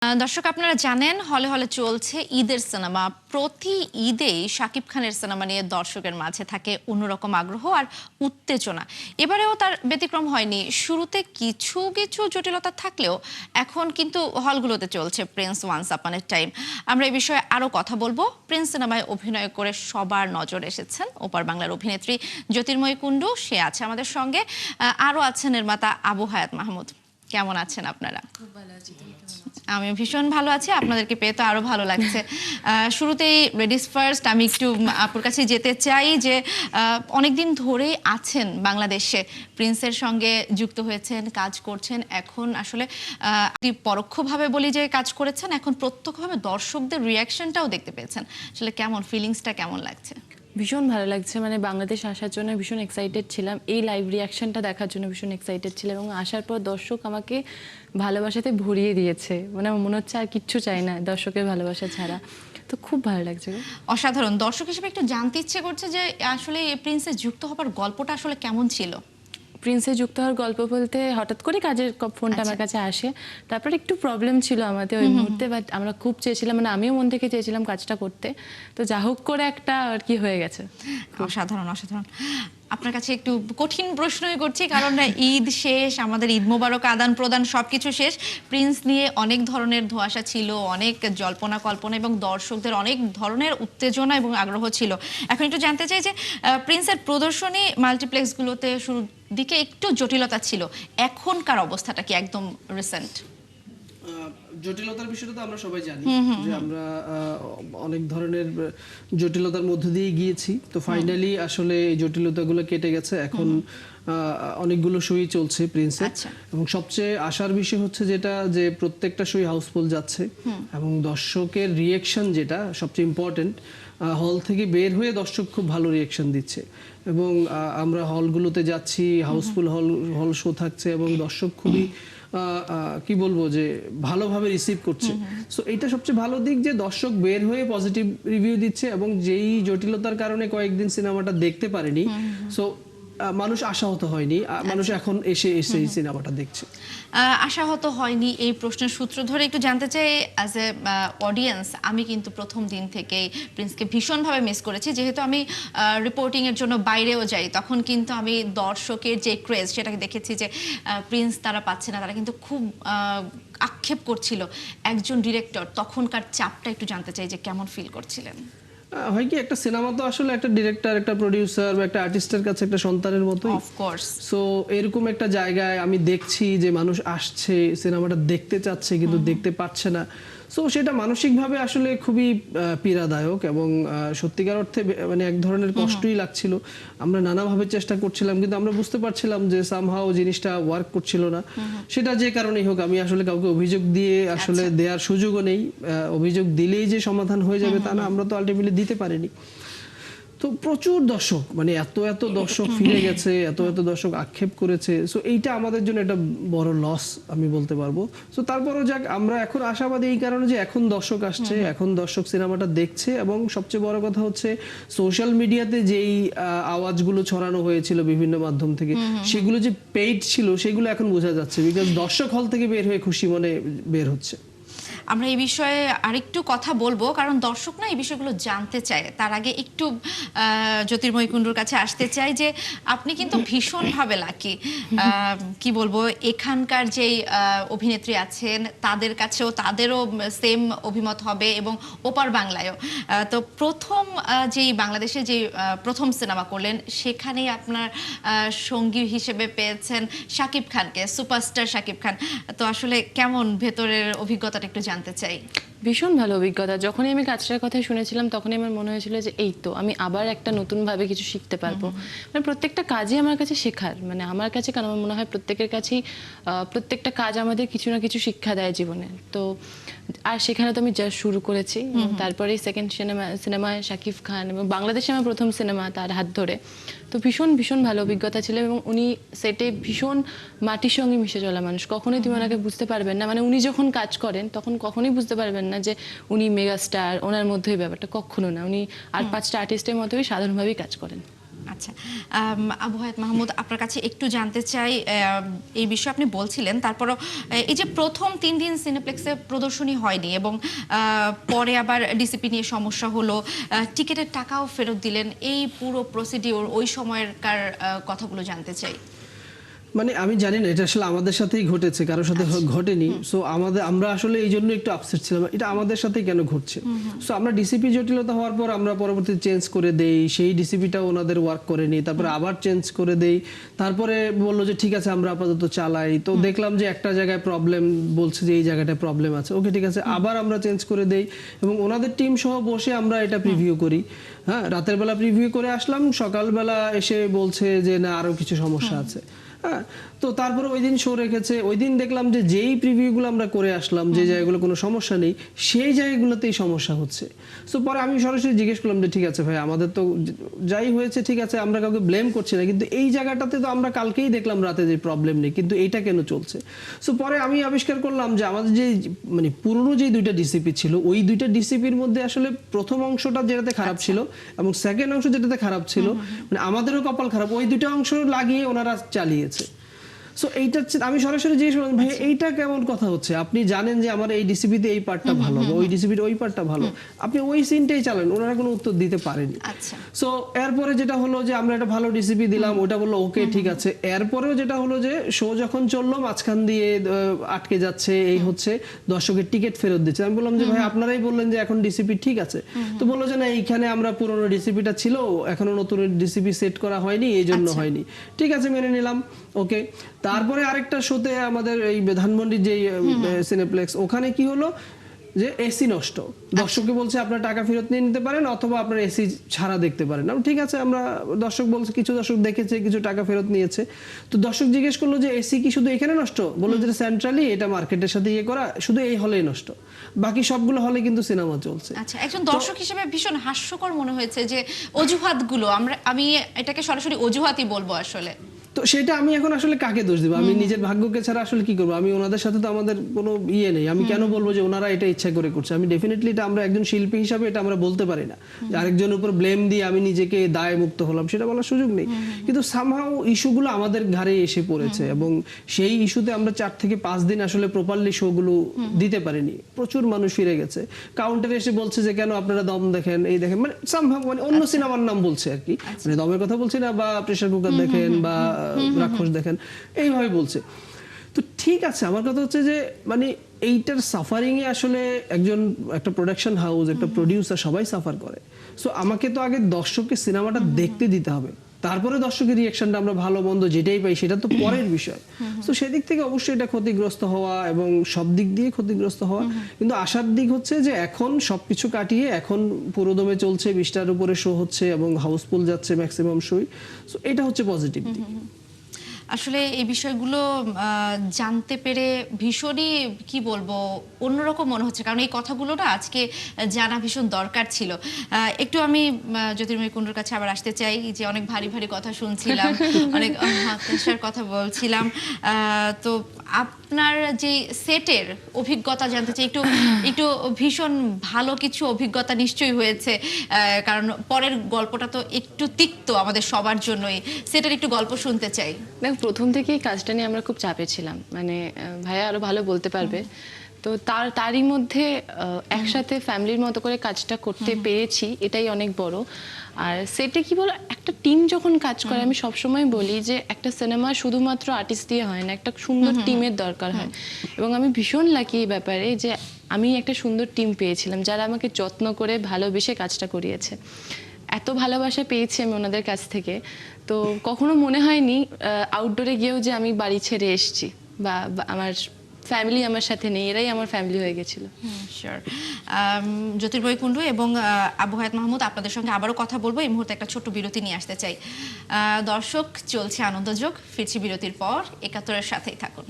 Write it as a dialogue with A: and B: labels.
A: দর্শক আপনারা জানেন হলে হলে চলছে ঈদের সিনেমা। প্রতি ঈদেই শাকিব খানের সিনেমা নিয়ে দর্শকের মাঝে থাকে অন্যরকম আগ্রহ আর উত্তেজনা। এবারেও তার ব্যতিক্রম হয়নি। শুরুতে কিছু কিছু জটিলতা থাকলেও এখন কিন্তু হলগুলোতে চলছে প্রিন্স ওয়ান্স আপন এ টাইম। আমরা এই বিষয়ে আরো কথা বলবো। প্রিন্স সিনেমায় অভিনয় করে সবার নজর এসেছেন ওপার বাংলার অভিনেত্রী জ্যোতির্ময়ী কুণ্ডু, সে আছে আমাদের সঙ্গে। আরো আছেন নির্মাতা আবু হায়াত মাহমুদ। কেমন আছেন আপনারা? আমি ভীষণ ভালো আছি, আপনাদেরকে পেয়ে তো আরো ভালো লাগছে। শুরুতেই লেডিস ফার্স্ট, আমি একটু আপুর কাছে যেতে চাই যে অনেকদিন ধরেই আছেন বাংলাদেশে, প্রিন্সের সঙ্গে যুক্ত হয়েছেন, কাজ করছেন। এখন আসলে পরোক্ষভাবে বলি যে কাজ করেছেন, এখন প্রত্যক্ষভাবে দর্শকদের রিয়াকশনটাও দেখতে পেয়েছেন। আসলে কেমন ফিলিংসটা কেমন লাগছে?
B: ভীষণ ভালো লাগছে, মানে বাংলাদেশ আসার জন্য ভীষণ এক্সাইটেড ছিলাম, এই লাইভ রিয়াকশনটা দেখার জন্য ভীষণ এক্সাইটেড ছিলাম, এবং আসার পর দর্শক আমাকে ভালোবাসাতে ভরিয়ে দিয়েছে। মানে আমার মনে হচ্ছে আর কিচ্ছু চাই না দর্শকের ভালোবাসা ছাড়া। তো খুব ভালো লাগছে।
A: অসাধারণ। দর্শক হিসেবে একটু জানতে ইচ্ছে করছে যে আসলে এই প্রিন্সে যুক্ত হবার গল্পটা আসলে কেমন ছিল?
B: প্রিন্সে যুক্ত হওয়ার গল্প বলতে, হঠাৎ করে কাজের ফোনটা আমার কাছে আসে, তারপর একটু প্রবলেম ছিল আমাদের ওই মুহূর্তে, বাট আমরা খুব চেয়েছিলাম, মানে আমিও মন থেকে চেয়েছিলাম কাজটা করতে। তো যা হোক করে একটা আর কি হয়ে গেছে।
A: অসাধারণ অসাধারণ। আপনার কাছে একটু কঠিন প্রশ্নই করছি, কারণ ঈদ শেষ, আমাদের ঈদ মোবারক আদান প্রদান সবকিছু শেষ। প্রিন্স নিয়ে অনেক ধরনের ধোঁয়াশা ছিল, অনেক জল্পনা কল্পনা এবং দর্শকদের অনেক ধরনের উত্তেজনা এবং আগ্রহ ছিল। এখন একটু জানতে চাই যে প্রিন্সের প্রদর্শনী মাল্টিপ্লেক্সগুলোতে শুরুর দিকে একটু জটিলতা ছিল, এখনকার অবস্থাটা কি একদম রিসেন্ট?
C: জটিলতার বিষয়টা তো আমরা সবাই জানি যে আমরা অনেক ধরনের জটিলতার মধ্য দিয়ে গিয়েছি। তো ফাইনালি আসলে এই জটিলতাগুলো কেটে গেছে। এখন অনেকগুলো শোই চলছে প্রিন্সের, এবং সবচেয়ে আশার বিষয় হচ্ছে যেটা, যে প্রত্যেকটা শোই হাউসফুল যাচ্ছে, এবং দর্শকের রিয়েকশন যেটা সবচেয়ে ইম্পর্টেন্ট, হল থেকে বের হয়ে দর্শক খুব ভালো রিয়েকশন দিচ্ছে, এবং আমরা হলগুলোতে যাচ্ছি, হাউসফুল হল শো থাকছে, এবং দর্শক খুবই কি বলবো যে ভালোভাবে রিসিভ করছে। সো এটা সবচেয়ে ভালো দিক যে দর্শক বের হয়ে পজিটিভ রিভিউ দিচ্ছে, এবং যেই জটিলতার কারণে কয়েকদিন সিনেমাটা দেখতে পারেনি, সো মানুষ আশাহত হয়নি, মানুষ এখন এসে এই সিনেমাটা দেখছে।
A: আশাহত হয়নি এই প্রশ্নের সূত্র ধরে একটু জানতে চাই, অ্যাজ এ অডিয়েন্স আমি কিন্তু প্রথম দিন থেকেই প্রিন্সকে ভীষণভাবে মিস করেছি। যেহেতু আমি রিপোর্টিংয়ের জন্য বাইরেও যাই, তখন কিন্তু আমি দর্শকের যে ক্রেজ সেটাকে দেখেছি যে প্রিন্স তারা পাচ্ছে না, তারা কিন্তু খুব আক্ষেপ করছিল। একজন ডিরেক্টর, তখনকার চাপটা একটু জানতে চাই যে কেমন ফিল করছিলেন?
C: হয় কি, একটা সিনেমা তো আসলে একটা ডিরেক্টর, একটা প্রোডিউসার বা একটা আর্টিস্টের কাছে একটা সন্তানের মতোই।
A: অফকোর্স।
C: সো এরকম একটা জায়গায় আমি দেখছি যে মানুষ আসছে, সিনেমাটা দেখতে চাচ্ছে কিন্তু দেখতে পাচ্ছে না। সো সেটা মানসিকভাবে আসলে খুবই পীড়াদায়ক, এবং সত্যিকার অর্থে মানে এক ধরনের কষ্টই লাগছিল। আমরা নানাভাবে চেষ্টা করছিলাম, কিন্তু আমরা বুঝতে পারছিলাম যে সামহাও জিনিসটা ওয়ার্ক করছিল না। সেটা যে কারণেই হোক, আমি আসলে কাউকে অভিযোগ দিয়ে আসলে দেওয়ার সুযোগও নেই। অভিযোগ দিলেই যে সমাধান হয়ে যাবে তা না, আমরা তো আলটিমেটলি দিতে পারিনি। তো প্রচুর দর্শক, মানে এত দর্শক ফিরে গেছে, এত দর্শক আক্ষেপ করেছে। সো এইটা আমাদের জন্য একটা বড় লস আমি বলতে পারবো। সো তারপরও যাক, আমরা এখন আশাবাদী এই কারণে যে এখন দর্শক আসছে, এখন দর্শক সিনেমাটা দেখছে, এবং সবচেয়ে বড় কথা হচ্ছে সোশ্যাল মিডিয়াতে যেই আওয়াজগুলো ছড়ানো হয়েছিল বিভিন্ন মাধ্যম থেকে, সেগুলো যে পেইড ছিল সেগুলো এখন বোঝা যাচ্ছে, বিকজ দর্শক হল থেকে বের হয়ে খুশি মনে বের হচ্ছে।
A: আমরা এই বিষয়ে আরেকটু কথা বলবো, কারণ দর্শক না এই বিষয়গুলো জানতে চায়। তার আগে একটু জ্যোতির্ময়ী কুণ্ডুর কাছে আসতে চাই যে আপনি কিন্তু ভীষণভাবে লাকি। কি বলবো, এখানকার যেই অভিনেত্রী আছেন তাদের কাছেও তাদেরও সেম অভিমত হবে, এবং ওপার বাংলায়ও। তো প্রথম যেই বাংলাদেশে যে প্রথম সিনেমা করলেন, সেখানেই আপনার সঙ্গী হিসেবে পেয়েছেন শাকিব খানকে, সুপারস্টার শাকিব খান। তো আসলে কেমন ভেতরের অভিজ্ঞতাটা একটু জানতে চাই।
B: ভীষণ ভালো অভিজ্ঞতা। যখনই আমি কাজটার কথা শুনেছিলাম, তখনই আমার মনে হয়েছিল যে এই তো আমি আবার একটা নতুনভাবে কিছু শিখতে পারবো। মানে প্রত্যেকটা কাজই আমার কাছে শেখার, মানে আমার কাছে কেন আমার মনে হয় প্রত্যেকের কাছেই প্রত্যেকটা কাজ আমাদের কিছু না কিছু শিক্ষা দেয় জীবনে। তো আর সেখানে তো আমি জাস্ট শুরু করেছি, তারপরে সেকেন্ড সিনেমায় শাকিব খান, এবং বাংলাদেশে আমার প্রথম সিনেমা তার হাত ধরে। তো ভীষণ ভালো অভিজ্ঞতা ছিল, এবং উনি সেটে ভীষণ মাটির সঙ্গে মিশে চলা মানুষ। কখনোই তুমি ওনাকে বুঝতে পারবেন না, মানে উনি যখন কাজ করেন তখন কখনোই বুঝতে পারবেন না যে উনি মেগা স্টার, ওনার মধ্যেই ব্যাপারটা কখনো না। উনি আর 5টা আর্টিস্টের মতোই সাধারণভাবেই কাজ করেন।
A: আচ্ছা, আবু হায়াত মাহমুদ, আপনার কাছে একটু জানতে চাই, এই বিষয়ে আপনি বলছিলেন, তারপরও এই যে প্রথম 3 দিন সিনেপ্লেক্সে প্রদর্শনী হয়নি এবং পরে আবার ডিসিপি নিয়ে সমস্যা হলো, টিকিটের টাকাও ফেরত দিলেন, এই পুরো প্রসিডিওর ওই সময়কার কথাগুলো জানতে চাই।
C: মানে আমি জানি না এটা আসলে আমাদের সাথেই ঘটেছে, কারোর সাথে ঘটেনি। সো আমরা আসলে এই জন্য একটু আপসেট ছিলাম, এটা আমাদের সাথেই কেন ঘটছে। সো আমরা ডিসিপি জটিলতা হওয়ার পর আমরা পরবর্তী চেঞ্জ করে দেই, সেই ডিসিপিটা ওনাদের ওয়ার্ক করেনি, তারপরে আবার চেঞ্জ করে দেই, তারপরে বললো যে ঠিক আছে আমরা আপাতত চালাই। তো দেখলাম যে একটা জায়গায় প্রবলেম, বলছে যে এই জায়গাটায় প্রবলেম আছে, ওকে ঠিক আছে, আবার আমরা চেঞ্জ করে দেই এবং ওনাদের টিম সহ বসে আমরা এটা প্রিভিউ করি। হ্যাঁ, রাতের বেলা প্রিভিউ করে আসলাম, সকালবেলা এসে বলছে যে না আরো কিছু সমস্যা আছে। হ্যাঁ, তো তারপরে ওই দিন শো রেখেছে, ওই দিন দেখলাম যে যেই প্রিভিউগুলো আমরা করে আসলাম, যে জায়গাগুলো কোনো সমস্যা নেই, সেই জায়গাগুলোতেই সমস্যা হচ্ছে। সো পরে আমি সরাসরি জিজ্ঞেস করলাম যে ঠিক আছে ভাই, আমাদের তো যাই হয়েছে ঠিক আছে, আমরা কাউকে ব্লেম করছি না, কিন্তু এই জায়গাটাতে তো আমরা কালকেই দেখলাম রাতে যে প্রবলেম নেই, কিন্তু এইটা কেন চলছে। সো পরে আমি আবিষ্কার করলাম যে আমাদের যে মানে পুরনো যে 2টা ডিসিপি ছিল, ওই 2টা ডিসিপির মধ্যে আসলে প্রথম অংশটা যেটাতে খারাপ ছিল এবং সেকেন্ড অংশ যেটাতে খারাপ ছিল, মানে আমাদেরও কপাল খারাপ, ওই 2টা অংশ লাগিয়ে ওনারা চালিয়েছে। সো এইটা আমি সরাসরি জিজ্ঞেস করলাম ভাই এইটা কেমন কথা হচ্ছে, আপনি জানেন যে আমার এই ডিসিপিতে এই পার্টটা ভালো বা ওই ডিসিপিতে ওই পার্টটা ভালো, আপনি ওই সিনটাই চালান। ওনারা কোনো উত্তর দিতে পারেনি।
A: আচ্ছা,
C: সো এরপরে যেটা হলো যে আমরা একটা ভালো ডিসিপি দিলাম, ওটা বললো ওকে ঠিক আছে। এরপরেও যেটা হলো যে শো যখন চললো মাঝখান দিয়ে আটকে যাচ্ছে, এই হচ্ছে, দর্শকের টিকিট ফেরত দিচ্ছে। আমি বললাম যে ভাই আপনারাই বললেন যে এখন ডিসিপি ঠিক আছে, তো বললো যে না এইখানে আমরা পুরনো ডিসিপিটা ছিল, এখনো নতুন ডিসিপি সেট করা হয়নি, এই জন্য হয়নি। ঠিক আছে, মেনে নিলাম, ওকে। তারপরে আরেকটা শোতে আমাদের এই ধানমন্ডির যে সিনেপ্লেক্স, ওখানে কি হলো যে এসি নষ্ট, দর্শককে বলছে আপনার টাকা ফেরত নিয়ে নিতে পারেন অথবা আপনার এসি ছাড়া দেখতে পারেন। ঠিক আছে, আমরা দর্শক বলছে, কিছু দর্শক দেখেছে, কিছু টাকা ফেরত নিয়েছে। তো দর্শক জিজ্ঞেস করলো যে এসি কি শুধু এখানে নষ্ট, বললো যে সেন্ট্রালি, এটা মার্কেটের সাথে ইয়ে করা, শুধু এই হলেই নষ্ট, বাকি সবগুলো হলে কিন্তু সিনেমা চলছে।
A: আচ্ছা, একজন দর্শক হিসেবে ভীষণ হাস্যকর মনে হয়েছে যে অজুহাতগুলো, আমি এটাকে সরাসরি অজুহাতই বলবো আসলে।
C: তো সেটা আমি এখন আসলে কাকে দোষ দেবো, আমি নিজের ভাগ্যকে ছাড়া আসলে কি করবো, আমি ওনাদের সাথে তো আমাদের কোনো ইয়ে নেই, আমি কেন বলবো যে ওনারা এটা ইচ্ছা করে করছে। আমি ডেফিনেটলি এটা, আমরা একজন শিল্পী হিসাবে এটা আমরা বলতে পারি না যে আরেকজনের উপর ব্লেম দিয়ে আমি নিজেকে দায় মুক্ত হলাম, সেটা বলার সুযোগ নেই। কিন্তু সামহাও ইস্যুগুলো আমাদের ঘাড়ে এসে পড়েছে এবং সেই ইস্যুতে আমরা 4 থেকে 5 দিন আসলে প্রপারলি শোগুলো দিতে পারিনি। প্রচুর মানুষ ফিরে গেছে, কাউন্টারে এসে বলছে যে কেন আপনারা দম দেখেন, এই দেখেন, মানে সামহাও মানে অন্য সিনেমার নাম বলছে আর কি, মানে দমের কথা বলছি না, বা প্রেসার কুকার দেখেন বা রাক্ষস দেখেন, এইভাবে বলছে। তো ঠিক আছে, আমার কথা হচ্ছে যে মানে এইটার সাফারিং এ আসলে একটা প্রোডাকশন হাউস, একটা প্রোডিউসার, সবাই সাফার করে। সো আমাকে তো আগে দর্শককে সিনেমাটা দেখতে দিতে হবে, তারপরে দর্শকের রিঅ্যাকশনটা আমরা ভালো মন্দ যেটাই পাই সেটা তো পরের বিষয়। তো সেদিক থেকে অবশ্যই এটা ক্ষতিগ্রস্ত হওয়া এবং সব দিক দিয়ে ক্ষতিগ্রস্ত হওয়া, কিন্তু আশার দিক হচ্ছে যে এখন সবকিছু কাটিয়ে এখন পুরোদমে চলছে, 20টার উপরে শো হচ্ছে এবং হাউসফুল যাচ্ছে ম্যাক্সিমাম শোই। সো এটা হচ্ছে পজিটিভ দিক।
A: আসলে এই বিষয়গুলো জানতে পেরে ভীষণই কি বলবো অন্যরকম মনে হচ্ছে, কারণ এই কথাগুলো না আজকে জানা ভীষণ দরকার ছিল। একটু আমি জ্যোতির্ময়ী কুণ্ডুর কাছে আবার আসতে চাই, যে অনেক ভারী ভারী কথা শুনছিলাম, অনেক হতাশার কথা বলছিলাম, তো আপনার যে সেটের অভিজ্ঞতা জানতে চাই, একটু ভীষণ ভালো কিছু অভিজ্ঞতা নিশ্চয়ই হয়েছে, কারণ পরের গল্পটা তো একটু তিক্ত আমাদের সবার জন্যই। সেটার একটু গল্প শুনতে চাই।
B: প্রথম থেকেই কাজটা নিয়ে আমরা খুব চাপে ছিলাম, মানে ভাইয়া আরো ভালো বলতে পারবে। তো তারই মধ্যে একসাথে ফ্যামিলির মতো করে কাজটা করতে পেরেছি, এটাই অনেক বড়। আর সেটে কি বলো, একটা টিম যখন কাজ করে, আমি সবসময় বলি যে একটা সিনেমা শুধুমাত্র আর্টিস্ট দিয়ে হয় না, একটা সুন্দর টিমের দরকার হয়। এবং আমি ভীষণ লাকি এই ব্যাপারে যে আমি একটা সুন্দর টিম পেয়েছিলাম, যারা আমাকে যত্ন করে ভালোবেসে কাজটা করিয়েছে। এত ভালোবাসা পেয়েছি আমি ওনাদের কাছ থেকে, তো কখনো মনে হয়নি আউটডোরে গিয়েও যে আমি বাড়ি ছেড়ে এসেছি বা আমার ফ্যামিলি আমার সাথে নেই, এরাই আমার ফ্যামিলি হয়ে গেছিল।
A: শিওর। জ্যোতির্ময়ী কুণ্ডু এবং আবু হায়াত মাহমুদ, আপনাদের সঙ্গে আবারও কথা বলবো। এই মুহূর্তে একটা ছোট্ট বিরতি নিয়ে আসতে চাই। দর্শক, চলছে আনন্দযোগ, ফিরছি বিরতির পর, ৭১-এর সাথেই থাকুন।